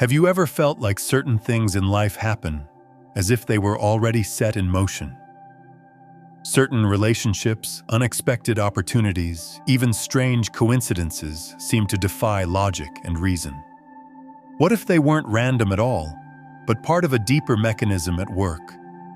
Have you ever felt like certain things in life happen as if they were already set in motion? Certain relationships, unexpected opportunities, even strange coincidences seem to defy logic and reason. What if they weren't random at all, but part of a deeper mechanism at work,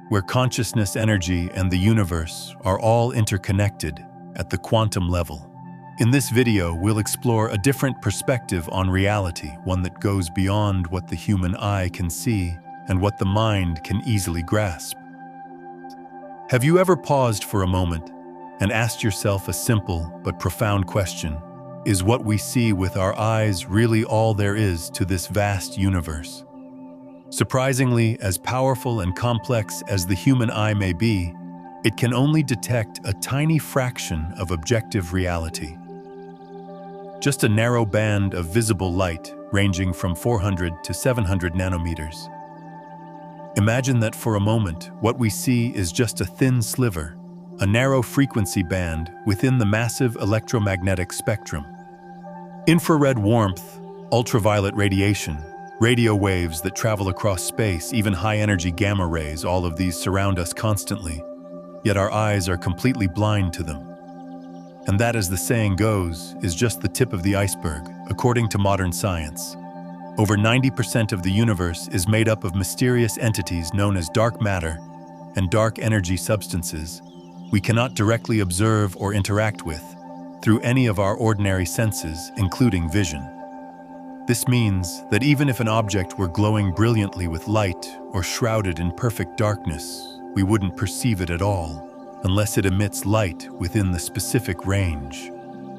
where consciousness, energy, and the universe are all interconnected at the quantum level? In this video, we'll explore a different perspective on reality, one that goes beyond what the human eye can see and what the mind can easily grasp. Have you ever paused for a moment and asked yourself a simple but profound question? Is what we see with our eyes really all there is to this vast universe? Surprisingly, as powerful and complex as the human eye may be, it can only detect a tiny fraction of objective reality. Just a narrow band of visible light ranging from 400 to 700 nanometers. Imagine that for a moment, what we see is just a thin sliver, a narrow frequency band within the massive electromagnetic spectrum. Infrared warmth, ultraviolet radiation, radio waves that travel across space, even high-energy gamma rays, all of these surround us constantly, yet our eyes are completely blind to them. And that, as the saying goes, is just the tip of the iceberg, according to modern science. Over 90% of the universe is made up of mysterious entities known as dark matter and dark energy substances we cannot directly observe or interact with through any of our ordinary senses, including vision. This means that even if an object were glowing brilliantly with light or shrouded in perfect darkness, we wouldn't perceive it at all, unless it emits light within the specific range.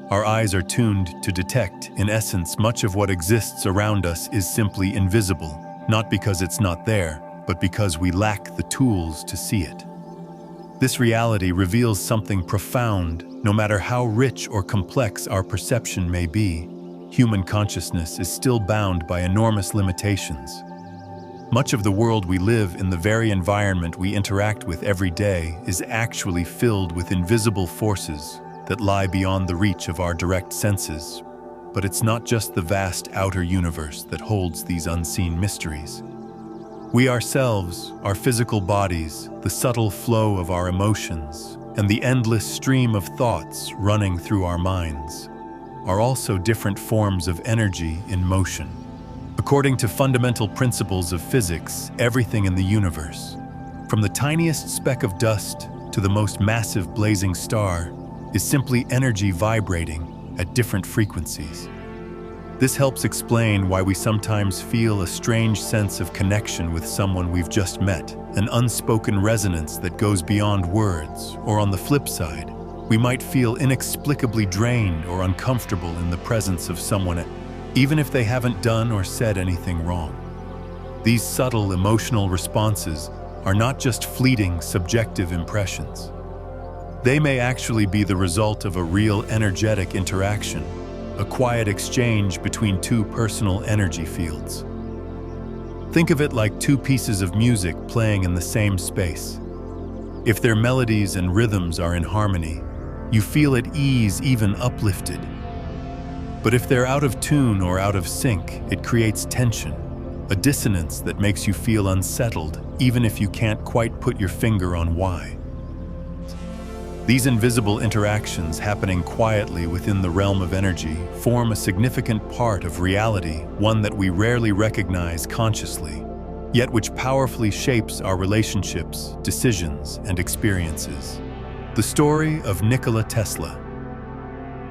Our eyes are tuned to detect, in essence, much of what exists around us is simply invisible, not because it's not there, but because we lack the tools to see it. This reality reveals something profound. No matter how rich or complex our perception may be, human consciousness is still bound by enormous limitations. Much of the world we live in, the very environment we interact with every day, is actually filled with invisible forces that lie beyond the reach of our direct senses. But it's not just the vast outer universe that holds these unseen mysteries. We ourselves, our physical bodies, the subtle flow of our emotions, and the endless stream of thoughts running through our minds, are also different forms of energy in motion. According to fundamental principles of physics, everything in the universe, from the tiniest speck of dust to the most massive blazing star, is simply energy vibrating at different frequencies. This helps explain why we sometimes feel a strange sense of connection with someone we've just met, an unspoken resonance that goes beyond words, or on the flip side, we might feel inexplicably drained or uncomfortable in the presence of someone, even if they haven't done or said anything wrong. These subtle emotional responses are not just fleeting, subjective impressions. They may actually be the result of a real energetic interaction, a quiet exchange between two personal energy fields. Think of it like two pieces of music playing in the same space. If their melodies and rhythms are in harmony, you feel at ease, even uplifted. But if they're out of tune or out of sync, it creates tension, a dissonance that makes you feel unsettled, even if you can't quite put your finger on why. These invisible interactions happening quietly within the realm of energy form a significant part of reality, one that we rarely recognize consciously, yet which powerfully shapes our relationships, decisions, and experiences. The story of Nikola Tesla.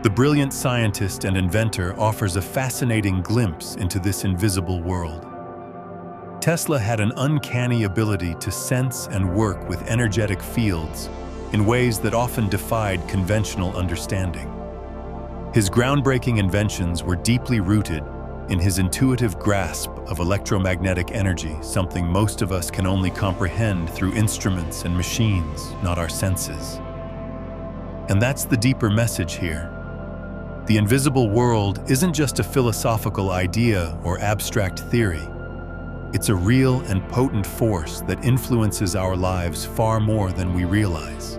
The brilliant scientist and inventor offers a fascinating glimpse into this invisible world. Tesla had an uncanny ability to sense and work with energetic fields in ways that often defied conventional understanding. His groundbreaking inventions were deeply rooted in his intuitive grasp of electromagnetic energy, something most of us can only comprehend through instruments and machines, not our senses. And that's the deeper message here. The invisible world isn't just a philosophical idea or abstract theory. It's a real and potent force that influences our lives far more than we realize.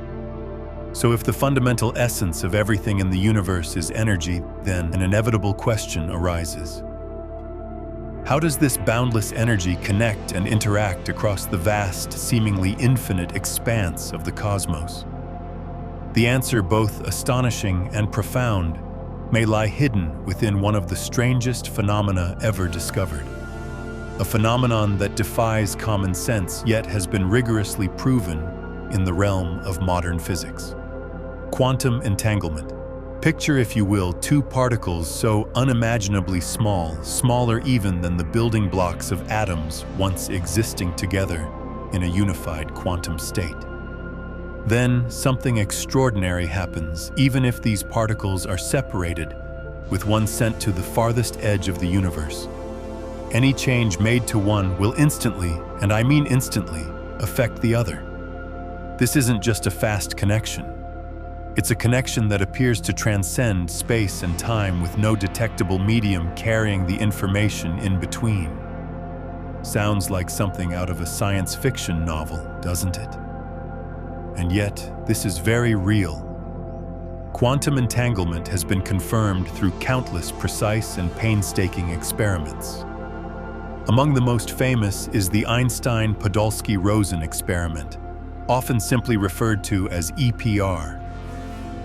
So if the fundamental essence of everything in the universe is energy, then an inevitable question arises. How does this boundless energy connect and interact across the vast, seemingly infinite expanse of the cosmos? The answer, both astonishing and profound, may lie hidden within one of the strangest phenomena ever discovered. A phenomenon that defies common sense yet has been rigorously proven in the realm of modern physics. Quantum entanglement. Picture, if you will, two particles so unimaginably small, smaller even than the building blocks of atoms once existing together in a unified quantum state. Then something extraordinary happens, even if these particles are separated, with one sent to the farthest edge of the universe. Any change made to one will instantly, and I mean instantly, affect the other. This isn't just a fast connection. It's a connection that appears to transcend space and time with no detectable medium carrying the information in between. Sounds like something out of a science fiction novel, doesn't it? And yet, this is very real. Quantum entanglement has been confirmed through countless precise and painstaking experiments. Among the most famous is the Einstein-Podolsky-Rosen experiment, often simply referred to as EPR.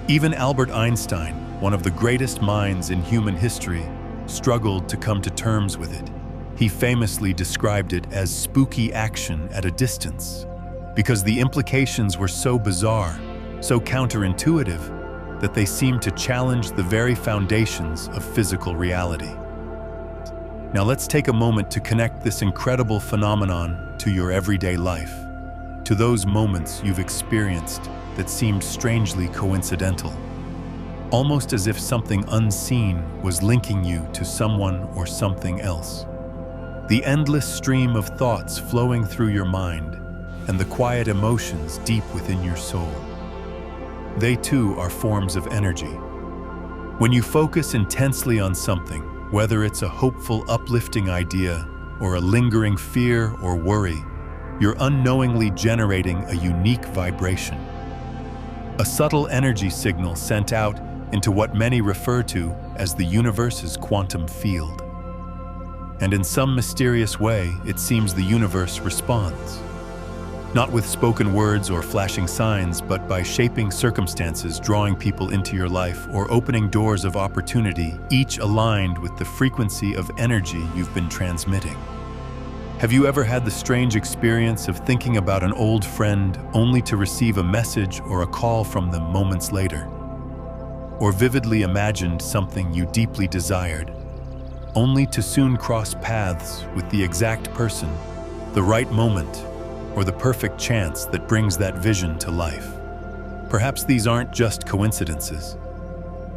Even Albert Einstein, one of the greatest minds in human history, struggled to come to terms with it. He famously described it as spooky action at a distance, because the implications were so bizarre, so counterintuitive, that they seemed to challenge the very foundations of physical reality. Now let's take a moment to connect this incredible phenomenon to your everyday life, to those moments you've experienced that seemed strangely coincidental, almost as if something unseen was linking you to someone or something else. The endless stream of thoughts flowing through your mind and the quiet emotions deep within your soul. They too are forms of energy. When you focus intensely on something, whether it's a hopeful, uplifting idea or a lingering fear or worry, you're unknowingly generating a unique vibration. A subtle energy signal sent out into what many refer to as the universe's quantum field. And in some mysterious way, it seems the universe responds. Not with spoken words or flashing signs, but by shaping circumstances, drawing people into your life, or opening doors of opportunity, each aligned with the frequency of energy you've been transmitting. Have you ever had the strange experience of thinking about an old friend only to receive a message or a call from them moments later? Or vividly imagined something you deeply desired, only to soon cross paths with the exact person, the right moment, or the perfect chance that brings that vision to life? Perhaps these aren't just coincidences.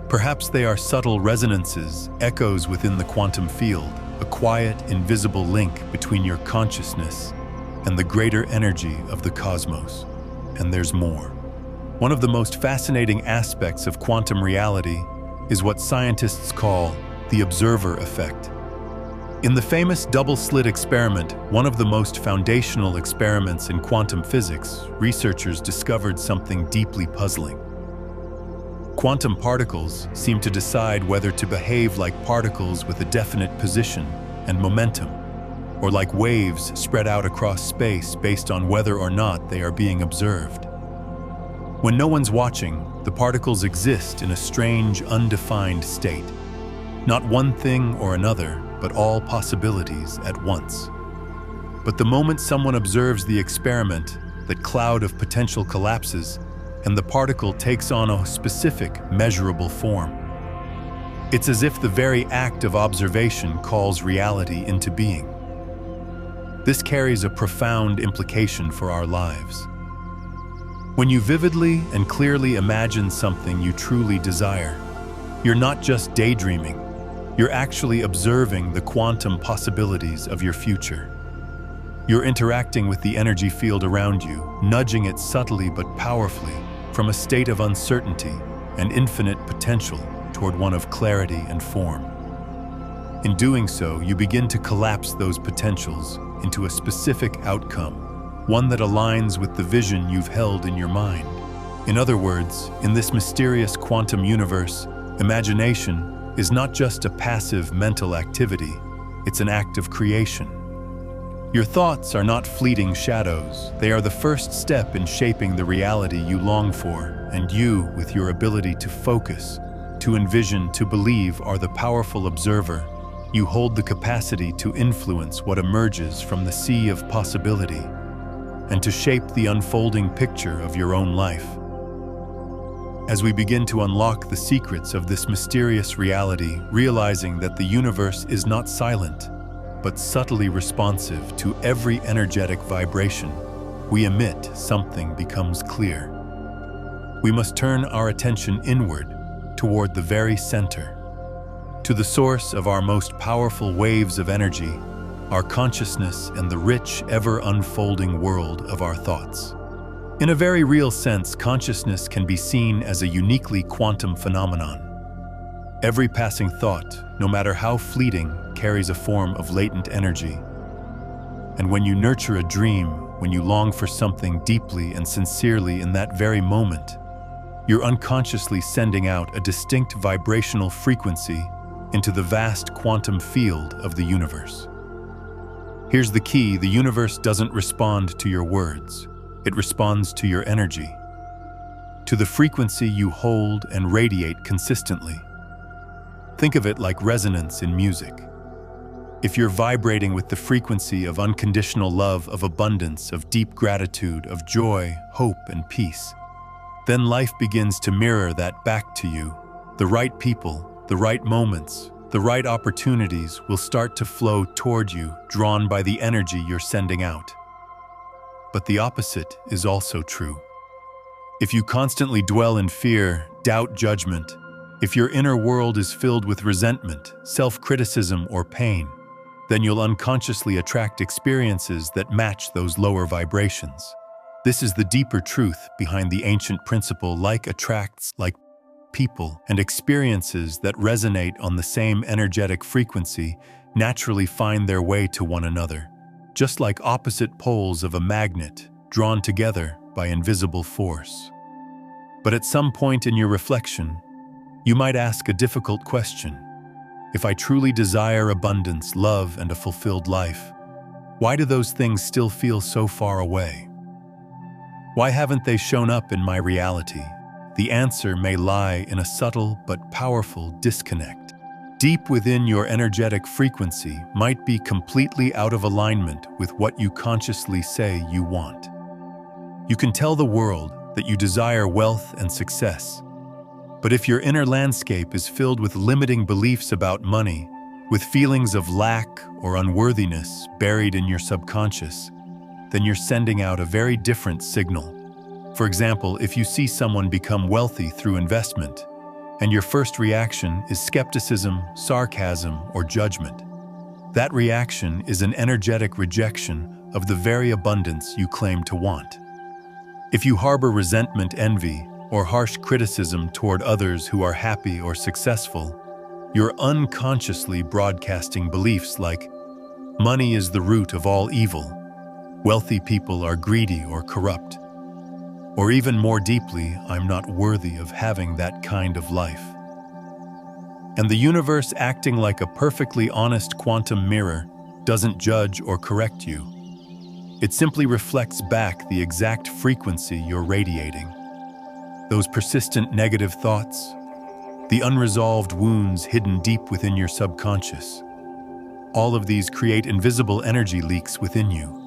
Perhaps they are subtle resonances, echoes within the quantum field, a quiet, invisible link between your consciousness and the greater energy of the cosmos. And there's more. One of the most fascinating aspects of quantum reality is what scientists call the observer effect. In the famous double-slit experiment, one of the most foundational experiments in quantum physics, researchers discovered something deeply puzzling. Quantum particles seem to decide whether to behave like particles with a definite position and momentum, or like waves spread out across space based on whether or not they are being observed. When no one's watching, the particles exist in a strange, undefined state. Not one thing or another, but all possibilities at once. But the moment someone observes the experiment, that cloud of potential collapses, and the particle takes on a specific, measurable form. It's as if the very act of observation calls reality into being. This carries a profound implication for our lives. When you vividly and clearly imagine something you truly desire, you're not just daydreaming, you're actually observing the quantum possibilities of your future. You're interacting with the energy field around you, nudging it subtly but powerfully from a state of uncertainty and infinite potential toward one of clarity and form. In doing so, you begin to collapse those potentials into a specific outcome, one that aligns with the vision you've held in your mind. In other words, in this mysterious quantum universe, imagination is not just a passive mental activity, It's an act of creation. Your thoughts are not fleeting shadows. They are the first step in shaping the reality you long for, and you, with your ability to focus, to envision, to believe, are the powerful observer. You hold the capacity to influence what emerges from the sea of possibility and to shape the unfolding picture of your own life. As we begin to unlock the secrets of this mysterious reality, realizing that the universe is not silent, but subtly responsive to every energetic vibration we emit, something becomes clear. We must turn our attention inward, toward the very center, to the source of our most powerful waves of energy, our consciousness and the rich, ever-unfolding world of our thoughts. In a very real sense, consciousness can be seen as a uniquely quantum phenomenon. Every passing thought, no matter how fleeting, carries a form of latent energy. And when you nurture a dream, when you long for something deeply and sincerely in that very moment, you're unconsciously sending out a distinct vibrational frequency into the vast quantum field of the universe. Here's the key: the universe doesn't respond to your words. It responds to your energy, to the frequency you hold and radiate consistently. Think of it like resonance in music. If you're vibrating with the frequency of unconditional love, of abundance, of deep gratitude, of joy, hope, and peace, then life begins to mirror that back to you. The right people, the right moments, the right opportunities will start to flow toward you, drawn by the energy you're sending out. But the opposite is also true. If you constantly dwell in fear, doubt, judgment, if your inner world is filled with resentment, self-criticism, or pain, then you'll unconsciously attract experiences that match those lower vibrations. This is the deeper truth behind the ancient principle: like attracts like. People and experiences that resonate on the same energetic frequency naturally find their way to one another, just like opposite poles of a magnet drawn together by invisible force. But at some point in your reflection, you might ask a difficult question. If I truly desire abundance, love, and a fulfilled life, why do those things still feel so far away? Why haven't they shown up in my reality? The answer may lie in a subtle but powerful disconnect. Deep within, your energetic frequency might be completely out of alignment with what you consciously say you want. You can tell the world that you desire wealth and success, but if your inner landscape is filled with limiting beliefs about money, with feelings of lack or unworthiness buried in your subconscious, then you're sending out a very different signal. For example, if you see someone become wealthy through investment, and your first reaction is skepticism, sarcasm, or judgment, that reaction is an energetic rejection of the very abundance you claim to want. If you harbor resentment, envy, or harsh criticism toward others who are happy or successful, you're unconsciously broadcasting beliefs like, money is the root of all evil, wealthy people are greedy or corrupt, or even more deeply, I'm not worthy of having that kind of life. And the universe, acting like a perfectly honest quantum mirror, doesn't judge or correct you. It simply reflects back the exact frequency you're radiating. Those persistent negative thoughts, the unresolved wounds hidden deep within your subconscious, all of these create invisible energy leaks within you.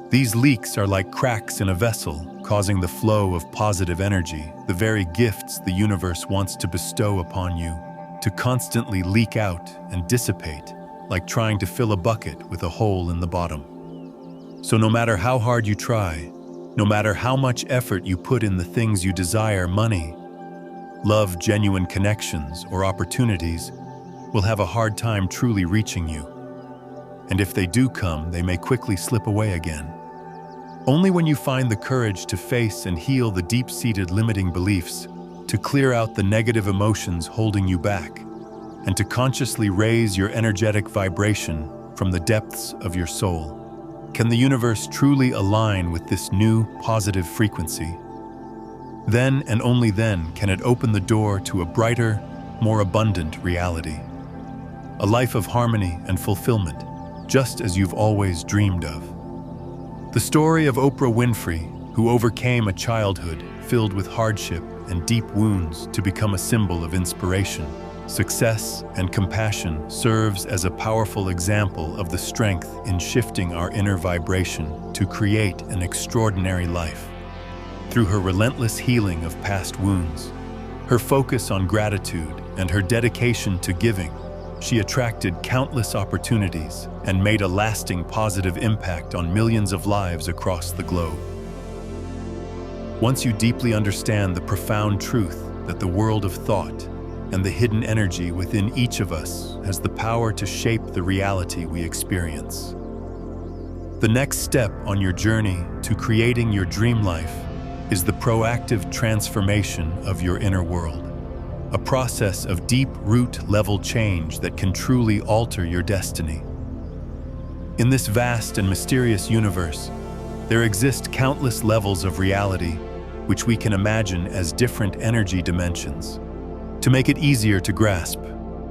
These leaks are like cracks in a vessel, causing the flow of positive energy, the very gifts the universe wants to bestow upon you, to constantly leak out and dissipate, like trying to fill a bucket with a hole in the bottom. So no matter how hard you try, no matter how much effort you put in the things you desire, money, love, genuine connections, or opportunities, will have a hard time truly reaching you. And if they do come, they may quickly slip away again. Only when you find the courage to face and heal the deep-seated limiting beliefs, to clear out the negative emotions holding you back, and to consciously raise your energetic vibration from the depths of your soul, can the universe truly align with this new, positive frequency. Then and only then can it open the door to a brighter, more abundant reality. a life of harmony and fulfillment, just as you've always dreamed of. The story of Oprah Winfrey, who overcame a childhood filled with hardship and deep wounds to become a symbol of inspiration, success, and compassion, serves as a powerful example of the strength in shifting our inner vibration to create an extraordinary life. Through her relentless healing of past wounds, her focus on gratitude, and her dedication to giving, she attracted countless opportunities and made a lasting positive impact on millions of lives across the globe. Once you deeply understand the profound truth that the world of thought and the hidden energy within each of us has the power to shape the reality we experience. The next step on your journey to creating your dream life is the proactive transformation of your inner world, a process of deep root-level change that can truly alter your destiny. In this vast and mysterious universe, there exist countless levels of reality which we can imagine as different energy dimensions. To make it easier to grasp,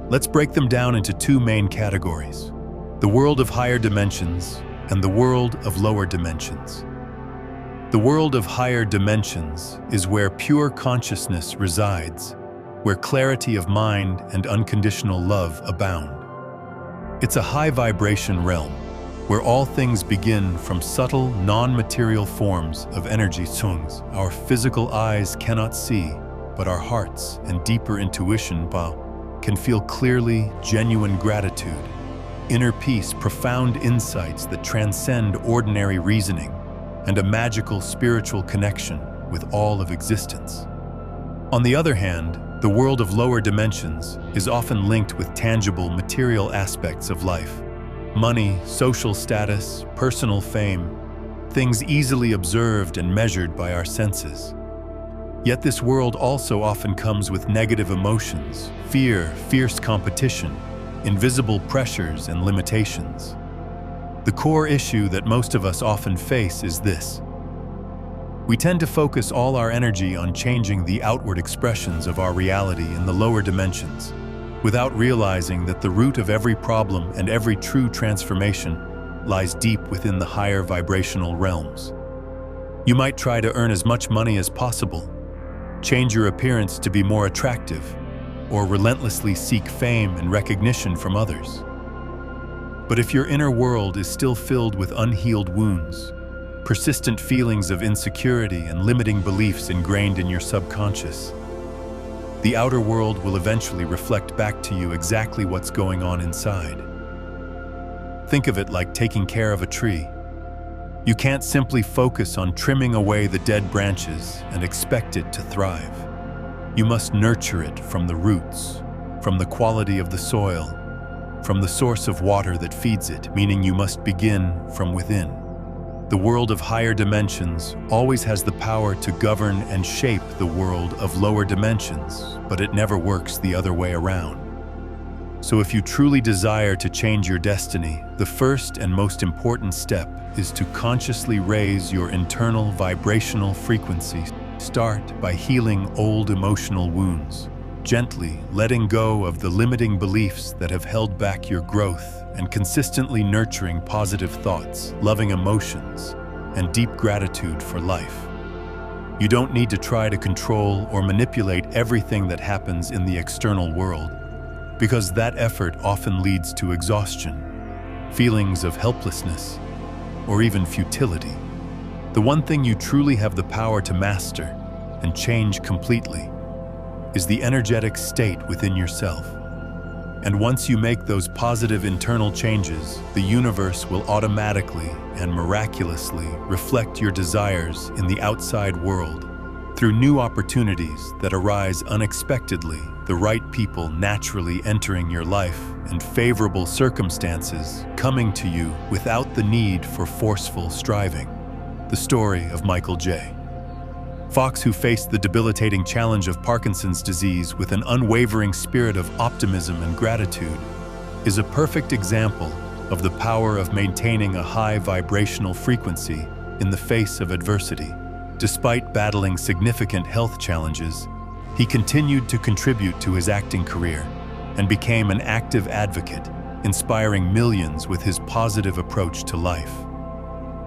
let's break them down into two main categories: the world of higher dimensions and the world of lower dimensions. The world of higher dimensions is where pure consciousness resides, where clarity of mind and unconditional love abound. It's a high-vibration realm, where all things begin from subtle, non-material forms of energy songs our physical eyes cannot see, but our hearts and deeper intuition can feel clearly. Genuine gratitude, inner peace, profound insights that transcend ordinary reasoning, and a magical spiritual connection with all of existence. On the other hand, the world of lower dimensions is often linked with tangible material aspects of life. Money, social status, personal fame, things easily observed and measured by our senses. Yet this world also often comes with negative emotions, fear, fierce competition, invisible pressures, and limitations. The core issue that most of us often face is this: we tend to focus all our energy on changing the outward expressions of our reality in the lower dimensions, without realizing that the root of every problem and every true transformation lies deep within the higher vibrational realms. You might try to earn as much money as possible, change your appearance to be more attractive, or relentlessly seek fame and recognition from others. But if your inner world is still filled with unhealed wounds, persistent feelings of insecurity, and limiting beliefs ingrained in your subconscious, the outer world will eventually reflect back to you exactly what's going on inside. Think of it like taking care of a tree. You can't simply focus on trimming away the dead branches and expect it to thrive. You must nurture it from the roots, from the quality of the soil, from the source of water that feeds it, meaning you must begin from within. The world of higher dimensions always has the power to govern and shape the world of lower dimensions, but it never works the other way around. So if you truly desire to change your destiny, the first and most important step is to consciously raise your internal vibrational frequency. Start by healing old emotional wounds, gently letting go of the limiting beliefs that have held back your growth, and consistently nurturing positive thoughts, loving emotions, and deep gratitude for life. You don't need to try to control or manipulate everything that happens in the external world, because that effort often leads to exhaustion, feelings of helplessness, or even futility. The one thing you truly have the power to master and change completely is the energetic state within yourself. And once you make those positive internal changes, the universe will automatically and miraculously reflect your desires in the outside world through new opportunities that arise unexpectedly, the right people naturally entering your life, and favorable circumstances coming to you without the need for forceful striving. The story of Michael J. Fox, who faced the debilitating challenge of Parkinson's disease with an unwavering spirit of optimism and gratitude, is a perfect example of the power of maintaining a high vibrational frequency in the face of adversity. Despite battling significant health challenges, he continued to contribute to his acting career, and became an active advocate, inspiring millions with his positive approach to life.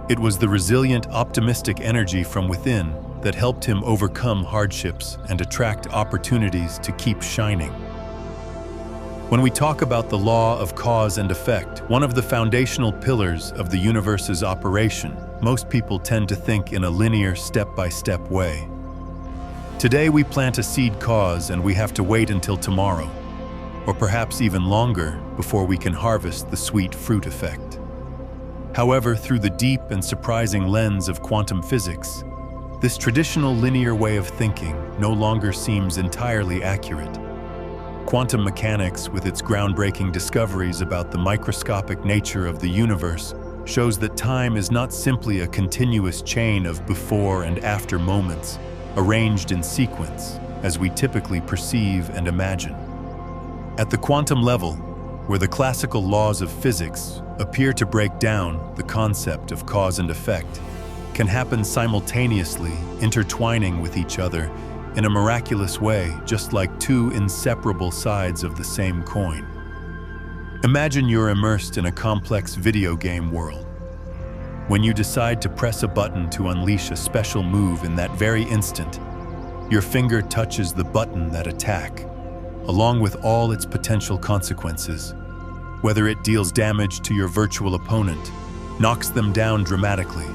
It was the resilient, optimistic energy from within that helped him overcome hardships and attract opportunities to keep shining. When we talk about the law of cause and effect, one of the foundational pillars of the universe's operation, most people tend to think in a linear, step-by-step way. Today we plant a seed cause and we have to wait until tomorrow, or perhaps even longer, before we can harvest the sweet fruit effect. However, through the deep and surprising lens of quantum physics, this traditional linear way of thinking no longer seems entirely accurate. Quantum mechanics, with its groundbreaking discoveries about the microscopic nature of the universe, shows that time is not simply a continuous chain of before and after moments, arranged in sequence, as we typically perceive and imagine. At the quantum level, where the classical laws of physics appear to break down the concept of cause and effect, can happen simultaneously, intertwining with each other in a miraculous way, just like two inseparable sides of the same coin. Imagine you're immersed in a complex video game world. When you decide to press a button to unleash a special move, in that very instant, your finger touches the button that attack, along with all its potential consequences. Whether it deals damage to your virtual opponent, knocks them down dramatically,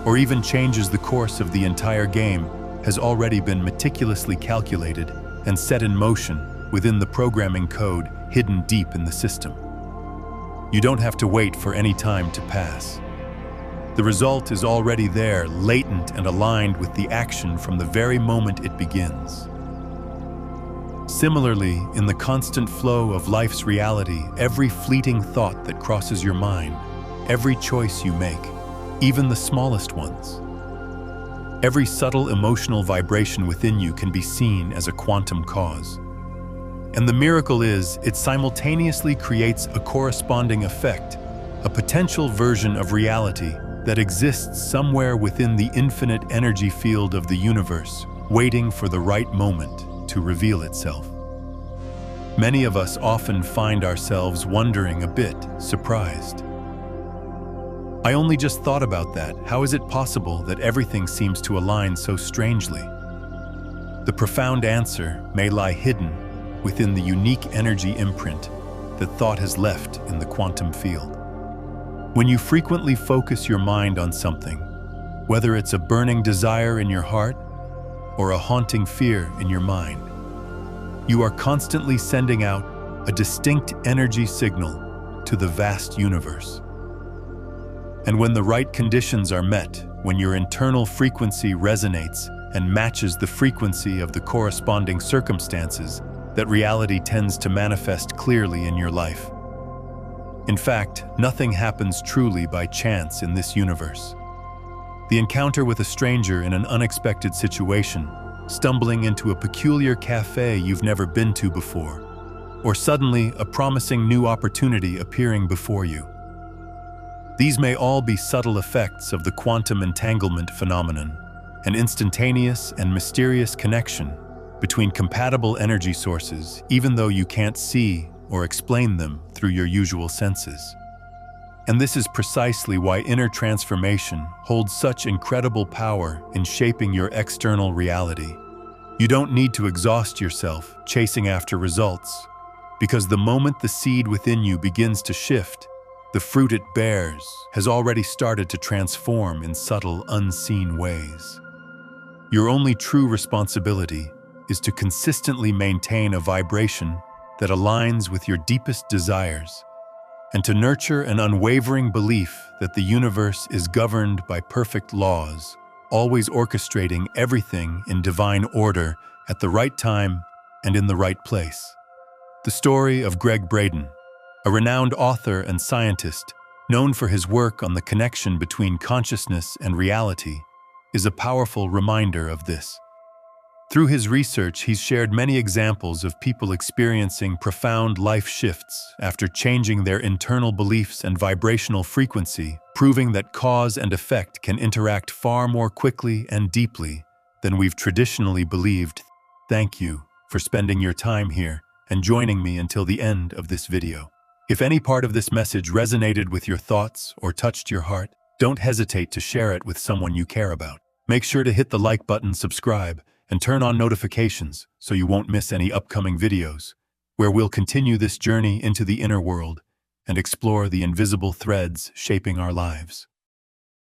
or even changes the course of the entire game, has already been meticulously calculated and set in motion within the programming code hidden deep in the system. You don't have to wait for any time to pass. The result is already there, latent and aligned with the action from the very moment it begins. Similarly, in the constant flow of life's reality, every fleeting thought that crosses your mind, every choice you make, even the smallest ones, every subtle emotional vibration within you can be seen as a quantum cause. And the miracle is, it simultaneously creates a corresponding effect, a potential version of reality that exists somewhere within the infinite energy field of the universe, waiting for the right moment to reveal itself. Many of us often find ourselves wondering, a bit surprised. I only just thought about that. How is it possible that everything seems to align so strangely? The profound answer may lie hidden within the unique energy imprint that thought has left in the quantum field. When you frequently focus your mind on something, whether it's a burning desire in your heart or a haunting fear in your mind, you are constantly sending out a distinct energy signal to the vast universe. And when the right conditions are met, when your internal frequency resonates and matches the frequency of the corresponding circumstances, that reality tends to manifest clearly in your life. In fact, nothing happens truly by chance in this universe. The encounter with a stranger in an unexpected situation, stumbling into a peculiar cafe you've never been to before, or suddenly a promising new opportunity appearing before you. These may all be subtle effects of the quantum entanglement phenomenon, an instantaneous and mysterious connection between compatible energy sources, even though you can't see or explain them through your usual senses. And this is precisely why inner transformation holds such incredible power in shaping your external reality. You don't need to exhaust yourself chasing after results, because the moment the seed within you begins to shift, the fruit it bears has already started to transform in subtle, unseen ways. Your only true responsibility is to consistently maintain a vibration that aligns with your deepest desires, and to nurture an unwavering belief that the universe is governed by perfect laws, always orchestrating everything in divine order at the right time and in the right place. The story of Gregg Braden, a renowned author and scientist known for his work on the connection between consciousness and reality, is a powerful reminder of this. Through his research, he's shared many examples of people experiencing profound life shifts after changing their internal beliefs and vibrational frequency, proving that cause and effect can interact far more quickly and deeply than we've traditionally believed. Thank you for spending your time here and joining me until the end of this video. If any part of this message resonated with your thoughts or touched your heart, don't hesitate to share it with someone you care about. Make sure to hit the like button, subscribe, and turn on notifications so you won't miss any upcoming videos, where we'll continue this journey into the inner world and explore the invisible threads shaping our lives.